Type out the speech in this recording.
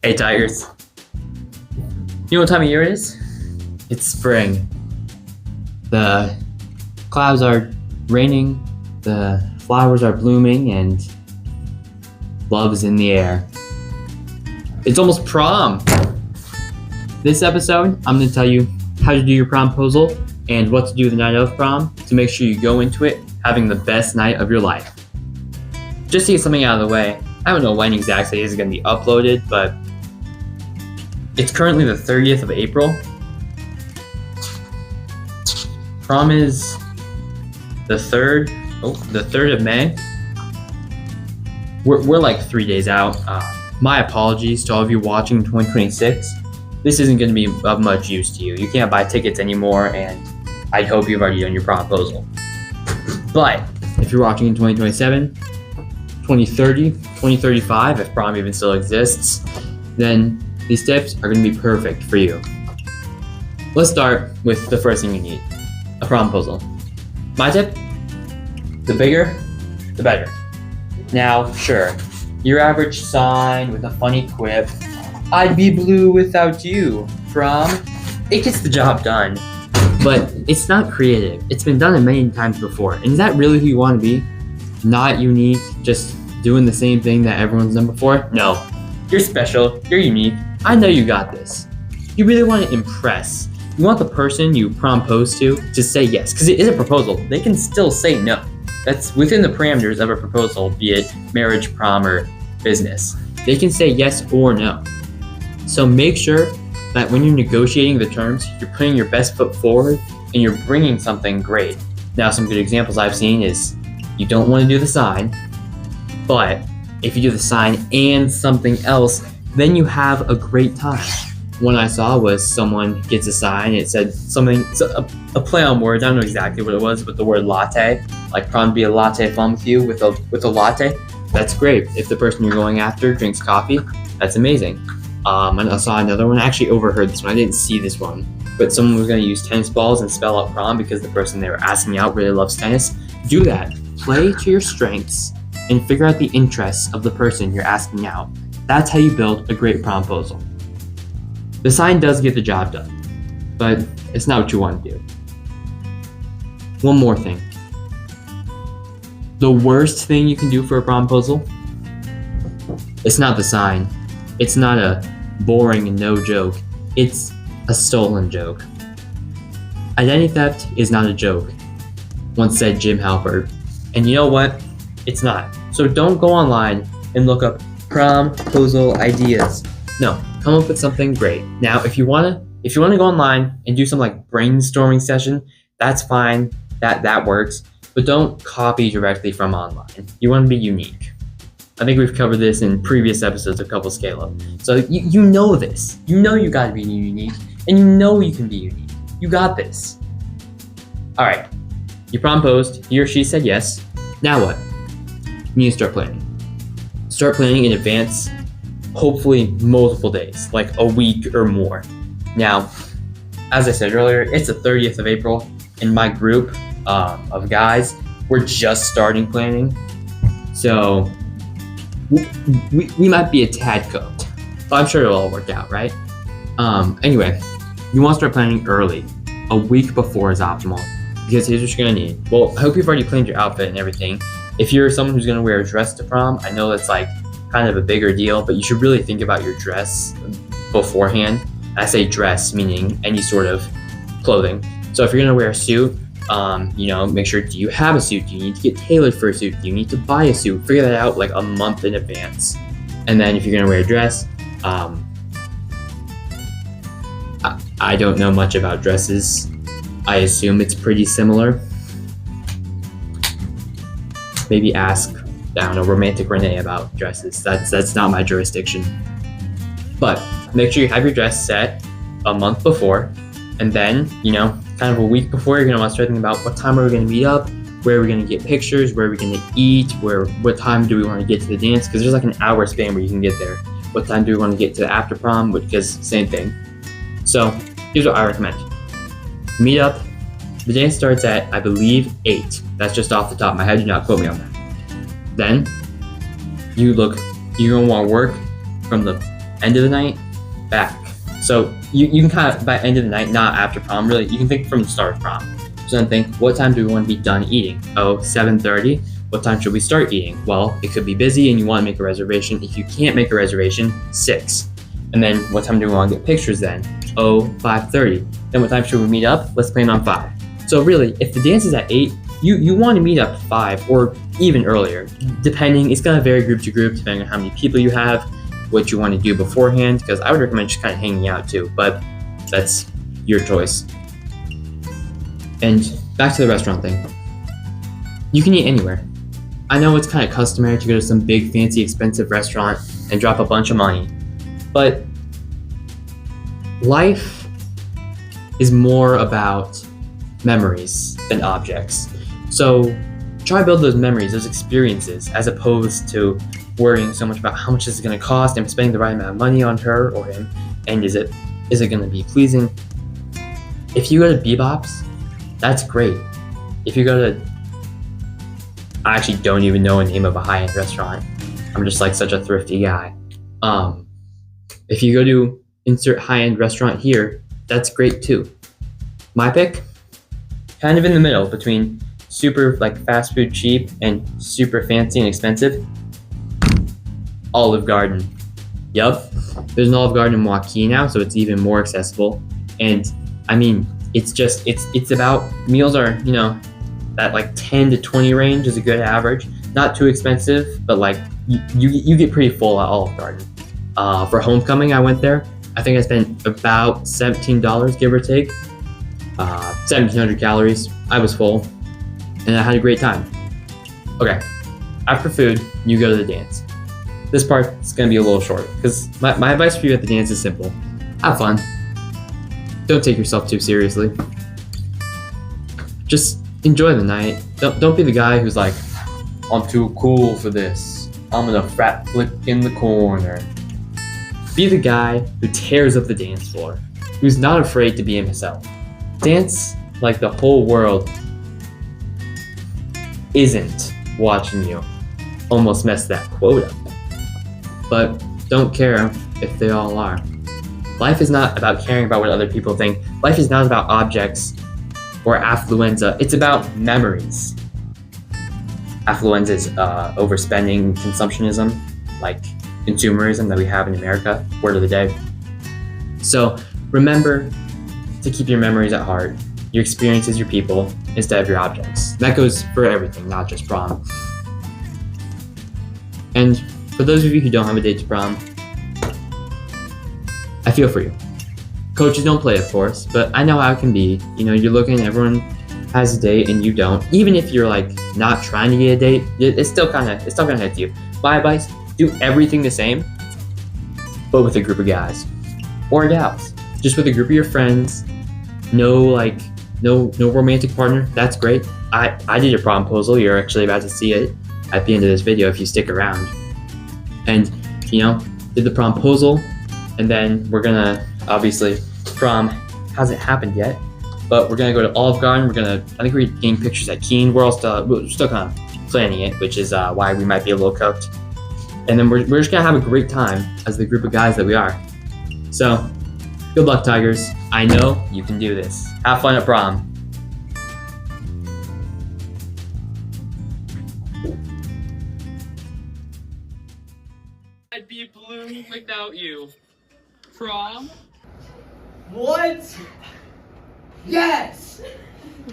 Hey Tigers, you know what time of year it is? It's spring. The clouds are raining, the flowers are blooming, and love is in the air. It's almost prom! This episode, I'm going to tell you how to do your promposal and what to do the night of prom to make sure you go into it having the best night of your life. Just to get something out of the way, I don't know when exactly it's going to be uploaded, but it's currently the 30th of April. Prom is the 3rd of May. We're like 3 days out. My apologies to all of you watching 2026. This isn't going to be of much use to you. You can't buy tickets anymore, and I hope you've already done your promposal. But if you're watching in 2027, 2030, 2035, if prom even still exists, then these tips are going to be perfect for you. Let's start with the first thing you need, a promposal. My tip, the bigger, the better. Now, sure, your average sign with a funny quip, "I'd be blue without you, prom," it gets the job done, but it's not creative. It's been done a million times before, and is that really who you want to be? Not unique, just doing the same thing that everyone's done before? No, you're special, you're unique. I know you got this. You really want to impress. You want the person you prompose to say yes, because it is a proposal. They can still say no. That's within the parameters of a proposal, be it marriage, prom, or business. They can say yes or no. So make sure that when you're negotiating the terms, you're putting your best foot forward and you're bringing something great. Now, some good examples I've seen is you don't want to do the sign, but if you do the sign and something else, then you have a great time. One I saw was someone gets a sign, it said something, a play on words, I don't know exactly what it was, but the word latte, like prom be a latte fun with you with a latte. That's great. If the person you're going after drinks coffee, that's amazing. And I saw another one, I actually overheard this one, I didn't see this one, but someone was going to use tennis balls and spell out prom because the person they were asking out really loves tennis. Do that. Play to your strengths and figure out the interests of the person you're asking out. That's how you build a great promposal. The sign does get the job done, but it's not what you want to do. One more thing. The worst thing you can do for a promposal, it's not the sign. It's not a boring and no joke. It's a stolen joke. Identity theft is not a joke, once said Jim Halpert. And you know what? It's not. So don't go online and look up promposal ideas. No, come up with something great. Now, if you wanna go online and do some like brainstorming session, that's fine. That works. But don't copy directly from online. You want to be unique. I think we've covered this in previous episodes of Couple Scale Up. So you know this. You know you gotta be unique, and you know you can be unique. You got this. All right. You promposed. He or she said yes. Now what? You need to start planning. Start planning in advance, hopefully multiple days, like a week or more. Now, as I said earlier, it's the 30th of April, and my group of guys, we're just starting planning. So we might be a tad cooked, but I'm sure it'll all work out, right? Anyway, you want to start planning early. A week before is optimal, because here's what you're gonna need. Well, I hope you've already planned your outfit and everything. If you're someone who's gonna wear a dress to prom, I know that's like kind of a bigger deal, but you should really think about your dress beforehand. I say dress meaning any sort of clothing. So if you're gonna wear a suit, make sure, do you have a suit? Do you need to get tailored for a suit? Do you need to buy a suit? Figure that out like a month in advance. And then if you're gonna wear a dress, I don't know much about dresses. I assume it's pretty similar. Maybe ask, Romantic Renee about dresses. That's not my jurisdiction. But make sure you have your dress set a month before, and then, kind of a week before, you're gonna want to start thinking about what time are we gonna meet up, where are we gonna get pictures, where are we gonna eat, what time do we want to get to the dance, because there's like an hour span where you can get there. What time do we want to get to the after prom, because same thing. So here's what I recommend. Meet up. The dance starts at, I believe, 8. That's just off the top of my head. Do not quote me on that. Then you're gonna want to work from the End of the night, back. So you can kind of, by end of the night, not after prom, really, you can think from the start of prom. So then think, what time do we want to be done eating? Oh, 7:30. What time should we start eating? Well, it could be busy and you want to make a reservation. If you can't make a reservation, 6. And then what time do we want to get pictures then? Oh, 5:30. Then what time should we meet up? Let's plan on 5. So really, if the dance is at 8, you want to meet up 5 or even earlier. Depending, it's going to vary group to group depending on how many people you have, what you want to do beforehand, because I would recommend just kind of hanging out too, but that's your choice. And back to the restaurant thing. You can eat anywhere. I know it's kind of customary to go to some big, fancy, expensive restaurant and drop a bunch of money, but life is more about memories than objects. So try to build those memories, those experiences, as opposed to worrying so much about how much this is going to cost and spending the right amount of money on her or him, and is it going to be pleasing? If you go to Bebop's, that's great. If you go to, I actually don't even know a name of a high-end restaurant. I'm just like such a thrifty guy. If you go to insert high-end restaurant here, that's great too. My pick, kind of in the middle between super like fast food cheap and super fancy and expensive. Olive Garden. Yup, there's an Olive Garden in Waukee now, so it's even more accessible. And I mean, it's about, meals are, that like 10 to 20 range is a good average. Not too expensive, but like you get pretty full at Olive Garden. For homecoming, I went there. I think I spent about $17, give or take. 1,700 calories. I was full, and I had a great time. Okay, after food, you go to the dance. This part is going to be a little short, because my advice for you at the dance is simple. Have fun. Don't take yourself too seriously. Just enjoy the night. Don't be the guy who's like, I'm too cool for this. I'm gonna frat flip in the corner. Be the guy who tears up the dance floor, who's not afraid to be himself. Dance like the whole world isn't watching you. Almost messed that quote up. But don't care if they all are. Life is not about caring about what other people think. Life is not about objects or affluenza. It's about memories. Affluenza is overspending, consumptionism, like consumerism that we have in America, word of the day. So remember to keep your memories at heart, your experiences, your people, instead of your objects. That goes for everything, not just prom. And for those of you who don't have a date to prom, I feel for you. Coaches don't play, of course, but I know how it can be. You're looking, everyone has a date and you don't. Even if you're like not trying to get a date, it's still gonna hit you. My advice, do everything the same, but with a group of guys or gals. Just with a group of your friends. No romantic partner. That's great. I did a promposal. You're actually about to see it at the end of this video if you stick around. And did the promposal, and then we're gonna, obviously prom hasn't happened yet, but we're gonna go to Olive Garden. I think we're getting pictures at Keene. We're still kind of planning it, which is why we might be a little cooked. And then we're just gonna have a great time as the group of guys that we are. So good luck, Tigers. I know you can do this. Have fun at prom. I'd be blue without you. Prom? What? Yes!